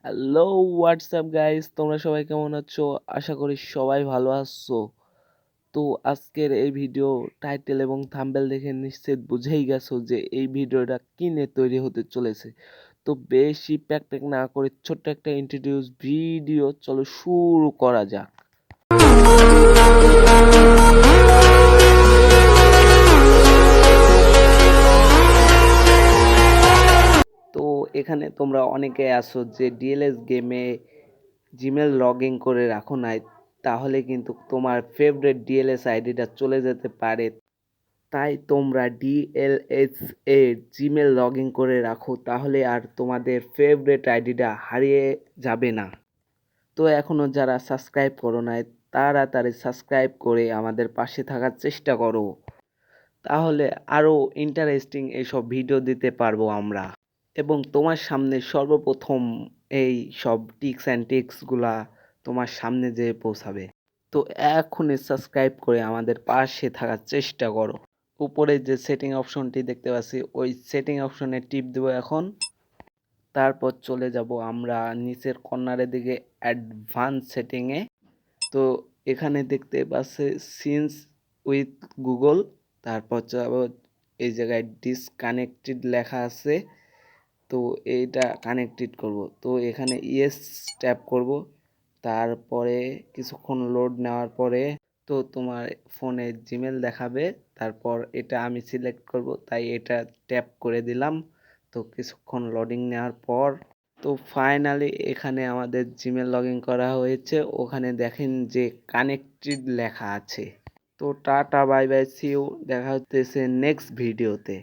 Hello, WhatsApp guys, তোমরা সবাই কেমন আছো? আশা করি সবাই ভালো আছো। তো আজকের এই ভিডিও টাইটেল এবং থাম্বনেল দেখে নিশ্চিত বুঝেই গেছো যে এই ভিডিওটা কি নিয়ে তৈরি হতে চলেছে। তো বেশি প্যাক প্যাক না করে ছোট্ট একটা ইন্ট্রোডিউস ভিডিও, চলো শুরু করা যাক। তো এখানে তোমরা অনেকে আছো যে ডিএলএস গেমে জিমেল লগ ইন করে রাখো নাই, তাহলে কিন্তু তোমার ফেভারিট ডিএলএস আইডিটা চলে যেতে পারে। তাই তোমরা DLS A Gmail log in করে রাখো, তাহলে আর তোমাদের ফেভারিট আইডিটা হারিয়ে যাবে না। তো এখনও যারা সাবস্ক্রাইব করো নাই, তাড়াতাড়ি সাবস্ক্রাইব করে আমাদের পাশে থাকার চেষ্টা করো, তাহলে আরও ইন্টারেস্টিং এইসব ভিডিও দিতে পারবো আমরা, এবং তোমার সামনে সর্বপ্রথম এই সব টিপস অ্যান্ড ট্রিক্সগুলা তোমার সামনে যেয়ে পৌঁছাবে। তো এখনই সাবস্ক্রাইব করে আমাদের পাশে থাকার চেষ্টা করো। উপরে যে সেটিং অপশনটি দেখতে পাচ্ছি, ওই সেটিং অপশনে টিপ দেবো এখন। তারপর চলে যাব আমরা নিচের কর্নারের দিকে অ্যাডভান্স সেটিংয়ে। তো এখানে দেখতে পাচ্ছি সিন্স উইথ গুগল, তারপর যাব এই জায়গায় ডিসকানেক্টেড লেখা আছে, তো এইটা কানেক্টেড করব। তো এখানে ইয়েস ট্যাপ করব, তারপরে কিছুক্ষণ লোড নেওয়ার পরে তো তোমার ফোনে জিমেল দেখাবে। তারপর এটা আমি সিলেক্ট করব, তাই এটা ট্যাপ করে দিলাম। তো কিছুক্ষণ লোডিং নেওয়ার পর তো ফাইনালি এখানে আমাদের জিমেল লগ ইন করা হয়েছে। ওখানে দেখেন যে কানেক্টেড লেখা আছে। তো tata, bye bye, see you, দেখা হতেছে নেক্সট ভিডিওতে।